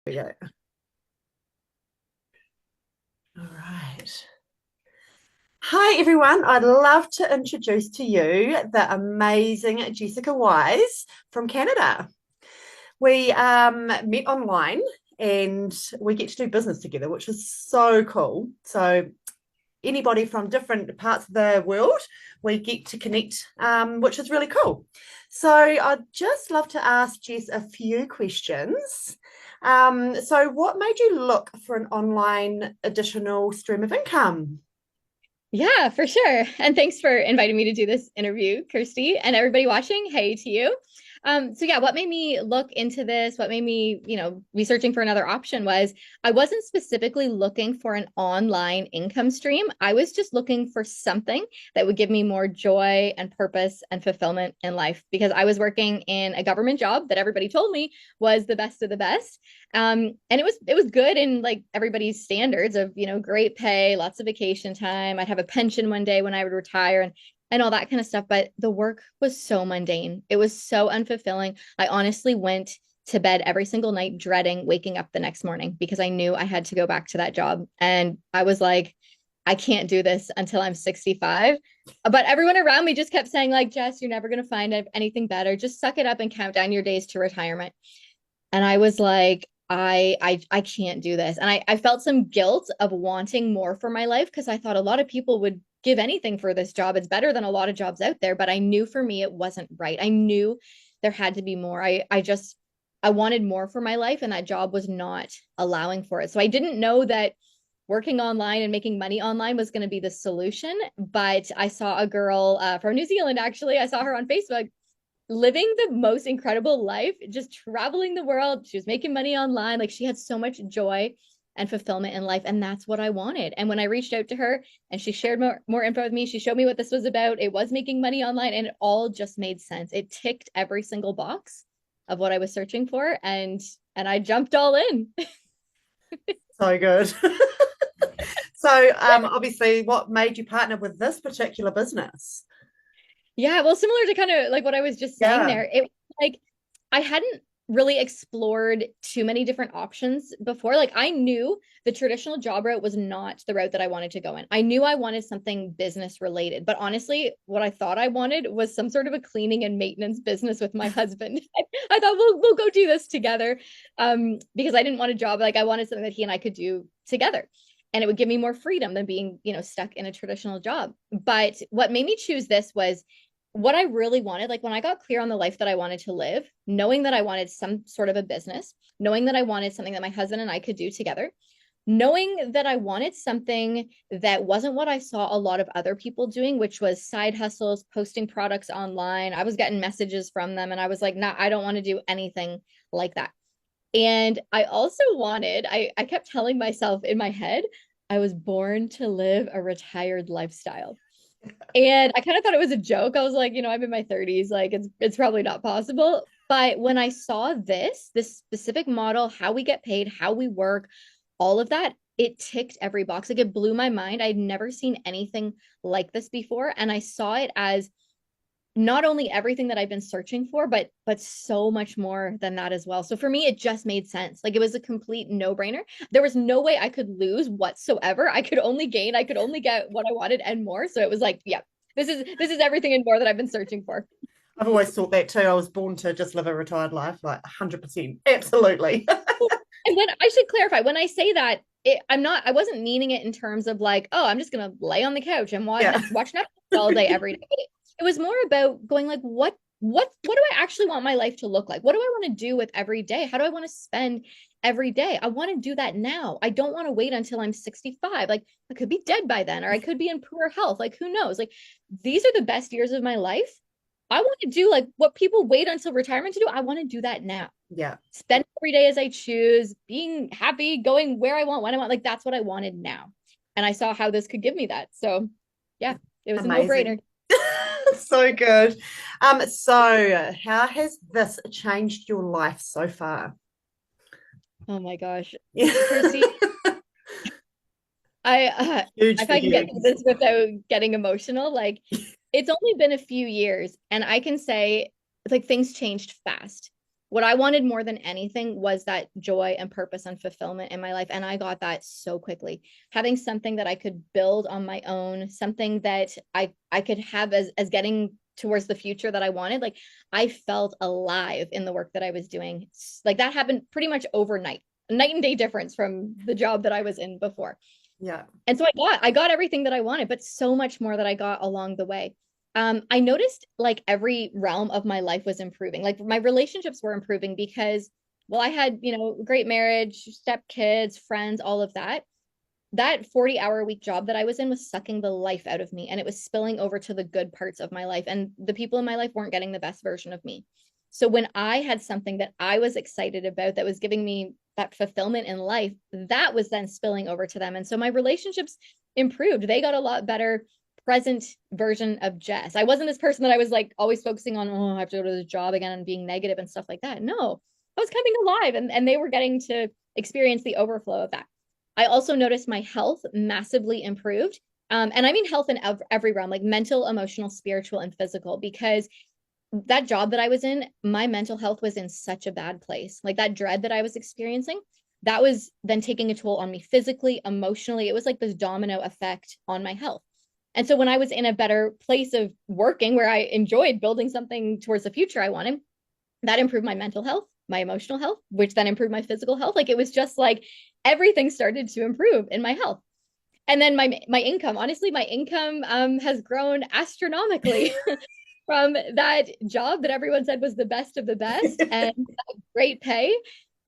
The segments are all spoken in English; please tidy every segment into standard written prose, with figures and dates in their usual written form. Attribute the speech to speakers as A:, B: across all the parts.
A: We go. All right. Hi, everyone. I'd love to introduce to you the amazing Jessica Wise from Canada. We met online and we get to do business together, which is so cool. So, anybody from different parts of the world, we get to connect, which is really cool. So, I'd just love to ask Jess a few questions. So, what made you look for an online additional stream of income?
B: Yeah, for sure. And thanks for inviting me to do this interview, Kirsty, and everybody watching. Hey to you. So yeah, what made me look into this, what made me, be searching for another option was I wasn't specifically looking for an online income stream. I was just looking for something that would give me more joy and purpose and fulfillment in life because I was working in a government job that everybody told me was the best of the best. And it was good in like everybody's standards of, great pay, lots of vacation time. I'd have a pension one day when I would retire and all that kind of stuff. But the work was so mundane. It was so unfulfilling. I honestly went to bed every single night dreading waking up the next morning because I knew I had to go back to that job. And I was like, I can't do this until I'm 65. But everyone around me just kept saying, like, Jess, you're never going to find anything better. Just suck it up and count down your days to retirement. And I was like, I can't do this. And I felt some guilt of wanting more for my life because I thought a lot of people would give anything for this job. It's better than a lot of jobs out there, but I knew for me it wasn't right. I knew there had to be more. I wanted more for my life and that job was not allowing for it. So I didn't know that working online and making money online was going to be the solution, but I saw a girl from New Zealand actually. I saw her on Facebook living the most incredible life, just traveling the world. She was making money online. Like she had so much joy and fulfillment in life. And that's what I wanted. And when I reached out to her and she shared more info with me, she showed me what this was about. It was making money online and it all just made sense. It ticked every single box of what I was searching for. And I jumped all in.
A: So good. So, obviously, what made you partner with this particular business?
B: Yeah, well, similar to kind of like what I was just saying
A: Yeah.
B: there, it like I hadn't really explored too many different options before. Like I knew the traditional job route was not the route that I wanted to go in. I knew I wanted something business related, but honestly, what I thought I wanted was some sort of a cleaning and maintenance business with my husband. I thought we'll go do this together, because I didn't want a job. Like I wanted something that he and I could do together and it would give me more freedom than being, stuck in a traditional job. But what made me choose this was what I really wanted. Like when I got clear on the life that I wanted to live, knowing that I wanted some sort of a business, knowing that I wanted something that my husband and I could do together, knowing that I wanted something that wasn't what I saw a lot of other people doing, which was side hustles, posting products online. I was getting messages from them and I was like, nah, I don't want to do anything like that. And I also wanted, I kept telling myself in my head, I was born to live a retired lifestyle. And I kind of thought it was a joke. I was like, I'm in my 30s, like it's probably not possible. But when I saw this specific model, how we get paid, how we work, all of that, it ticked every box. Like it blew my mind. I'd never seen anything like this before. And I saw it as not only everything that I've been searching for, but so much more than that as well. So for me, it just made sense. Like it was a complete no-brainer. There was no way I could lose whatsoever. I could only gain, I could only get what I wanted and more. So it was like, yeah, this is everything and more that I've been searching for.
A: I've always thought that too. I was born to just live a retired life, like 100%. Absolutely.
B: And when I should clarify, when I say that, I wasn't meaning it in terms of like, oh, I'm just gonna lay on the couch and watch
A: Yeah.
B: watch Netflix all day every day. It was more about going like, what do I actually want my life to look like? What do I want to do with every day? How do I want to spend every day? I want to do that now. I don't want to wait until I'm 65. Like I could be dead by then, or I could be in poor health. Like who knows? Like these are the best years of my life. I want to do like what people wait until retirement to do. I want to do that now.
A: Yeah.
B: Spend every day as I choose, being happy, going where I want, when I want. Like that's what I wanted now. And I saw how this could give me that. So yeah, it was a no-brainer.
A: Amazing. So good. So how has this changed your life so far?
B: Oh my gosh.
A: Yeah.
B: Kirsty, I
A: Huge
B: if
A: for
B: I can get
A: you.
B: through this without getting emotional, like it's only been a few years and I can say like things changed fast. what I wanted more than anything was that joy and purpose and fulfillment in my life. And I got that so quickly. Having something that I could build on my own, something that I could have as getting towards the future that I wanted. Like I felt alive in the work that I was doing. Like that happened pretty much overnight, night and day difference from the job that I was in before.
A: Yeah.
B: And so I got everything that I wanted, but so much more that I got along the way. I noticed like every realm of my life was improving. Like my relationships were improving because, well, I had, great marriage, step kids, friends, all of that. That 40-hour a week job that I was in was sucking the life out of me, and it was spilling over to the good parts of my life. And the people in my life weren't getting the best version of me. So when I had something that I was excited about that was giving me that fulfillment in life, that was then spilling over to them. And so my relationships improved. They got a lot better present version of Jess. I wasn't this person that I was like always focusing on, oh, I have to go to the job again and being negative and stuff like that. No, I was coming alive, and they were getting to experience the overflow of that. I also noticed my health massively improved. And I mean health in every realm, like mental, emotional, spiritual, and physical, because that job that I was in, my mental health was in such a bad place. Like that dread that I was experiencing, that was then taking a toll on me physically, emotionally. It was like this domino effect on my health. And so when I was in a better place of working where I enjoyed building something towards the future I wanted, that improved my mental health, my emotional health, which then improved my physical health. Like it was just like everything started to improve in my health. And then my income, honestly, my income has grown astronomically from that job that everyone said was the best of the best and great pay.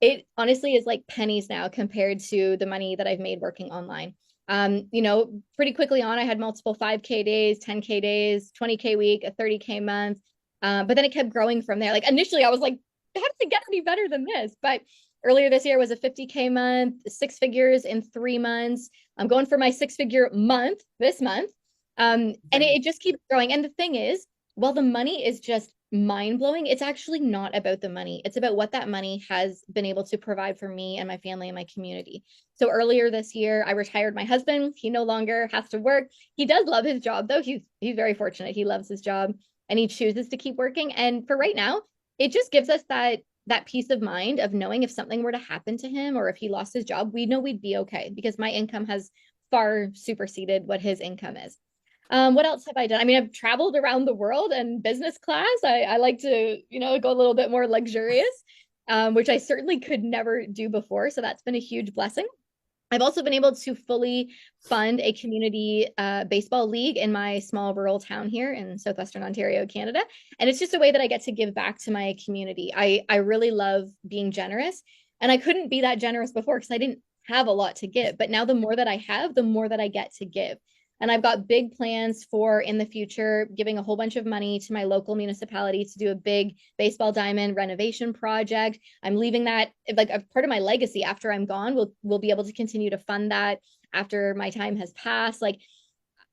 B: It honestly is like pennies now compared to the money that I've made working online. Pretty quickly on, I had multiple 5K days, 10K days, 20K week, a 30K month. But then it kept growing from there. Like initially, I was like, how does it get any better than this? But earlier this year was a 50K month, 6 figures in 3 months. I'm going for my 6 figure month this month. And it just keeps growing. And the thing is, while the money is just mind blowing, it's actually not about the money. It's about what that money has been able to provide for me and my family and my community. So earlier this year, I retired my husband. He no longer has to work. He does love his job, though. He's very fortunate. He loves his job and he chooses to keep working. And for right now, it just gives us that peace of mind of knowing if something were to happen to him or if he lost his job, we know we'd be okay because my income has far superseded what his income is. What else have I done? I mean, I've traveled around the world in business class. I like to, go a little bit more luxurious, which I certainly could never do before. So that's been a huge blessing. I've also been able to fully fund a community baseball league in my small rural town here in southwestern Ontario, Canada. And it's just a way that I get to give back to my community. I really love being generous. And I couldn't be that generous before because I didn't have a lot to give. But now the more that I have, the more that I get to give. And I've got big plans for in the future giving a whole bunch of money to my local municipality to do a big baseball diamond renovation project. I'm leaving that like a part of my legacy after I'm gone. We'll be able to continue to fund that after my time has passed. Like,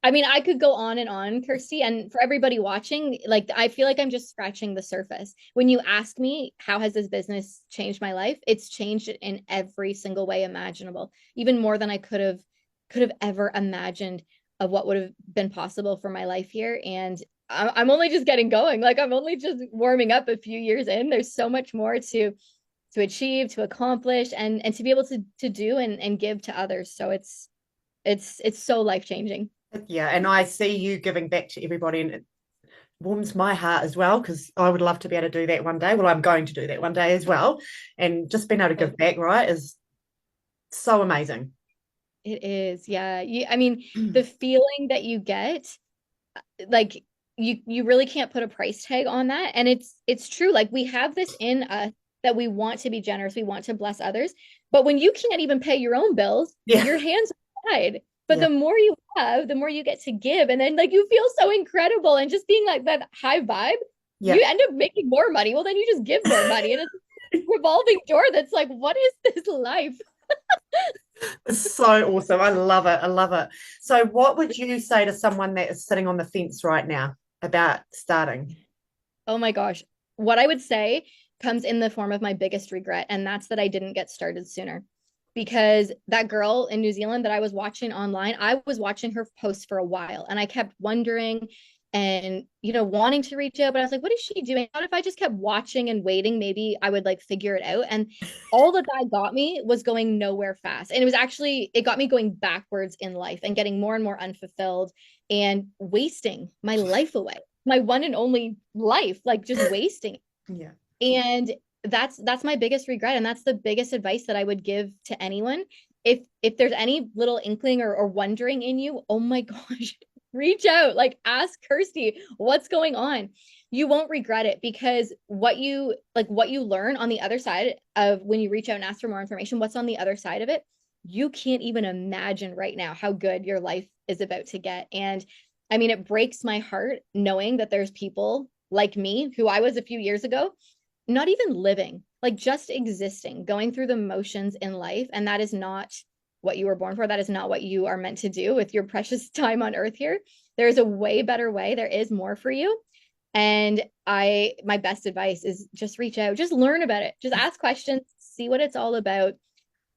B: I mean, I could go on and on, Kirsty, and for everybody watching, like I feel like I'm just scratching the surface. When you ask me how has this business changed my life, it's changed it in every single way imaginable, even more than I could have ever imagined of what would have been possible for my life here. And I'm only just getting going. Like I'm only just warming up a few years in. There's so much more to achieve, to accomplish, and to be able to do and give to others. So it's so life changing.
A: Yeah, and I see you giving back to everybody, and it warms my heart as well because I would love to be able to do that one day. Well, I'm going to do that one day as well, and just being able to give back, right, is so amazing.
B: It is, yeah. I mean, the feeling that you get, like you really can't put a price tag on that. And it's true. Like we have this in us that we want to be generous, we want to bless others. But when you can't even pay your own bills,
A: Yeah,
B: your hands are tied. But
A: yeah,
B: the more you have, the more you get to give. And then like you feel so incredible and just being like that high vibe,
A: yeah.
B: you end up making more money. Well, then you just give more money. And it's a revolving door that's like, what is this life?
A: It's so awesome. I love it. I love it. So, what would you say to someone that is sitting on the fence right now about starting?
B: Oh my gosh. What I would say comes in the form of my biggest regret, and that's that I didn't get started sooner. Because that girl in New Zealand that I was watching online, I was watching her post for a while and I kept wondering, and wanting to reach out, but I was like, what is she doing? What if I just kept watching and waiting? Maybe I would like figure it out. And all that got me was going nowhere fast. And it got me going backwards in life and getting more and more unfulfilled and wasting my life away, my one and only life, like just wasting.
A: Yeah.
B: And that's my biggest regret, and that's the biggest advice that I would give to anyone. If there's any little inkling or wondering in you, oh my gosh, reach out, like ask Kirsty what's going on. You won't regret it, because what you learn on the other side of when you reach out and ask for more information, what's on the other side of it, you can't even imagine right now how good your life is about to get. And I mean, it breaks my heart knowing that there's people like me, who I was a few years ago, not even living, like just existing, going through the motions in life. And that is not what you were born for. That is not what you are meant to do with your precious time on earth here. There is a way better way. There is more for you. And my best advice is just reach out, just learn about it, just ask questions, see what it's all about.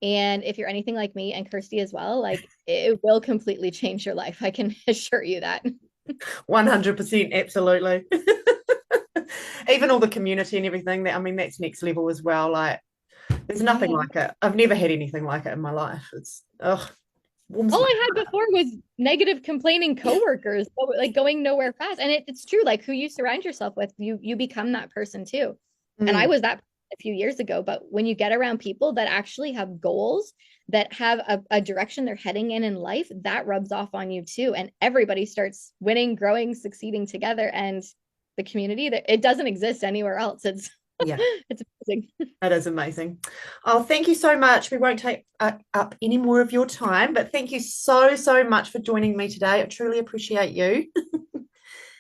B: And if you're anything like me and Kirsty as well, like it will completely change your life. I can assure you that.
A: 100%, absolutely. Even all the community and everything, that I mean, that's next level as well. Like, there's nothing
B: Yeah.
A: like it. I've never had anything like it in my life. It's warms
B: All
A: my
B: I had before was negative complaining coworkers, like going nowhere fast. And it's true, like who you surround yourself with, you become that person too. And I
A: mm,
B: was that a few years ago, but when you get around people that actually have goals, that have a direction they're heading in life, that rubs off on you too. And everybody starts winning, growing, succeeding together. And the community, that it doesn't exist anywhere else. It's
A: yeah,
B: it's amazing.
A: it is amazing. Oh, thank you so much. We won't take up any more of your time, but thank you so, so much for joining me today. I truly appreciate you.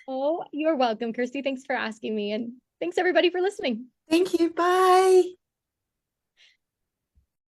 B: Oh, you're welcome, Kirsty. Thanks for asking me. And thanks everybody for listening.
A: Thank you. Bye.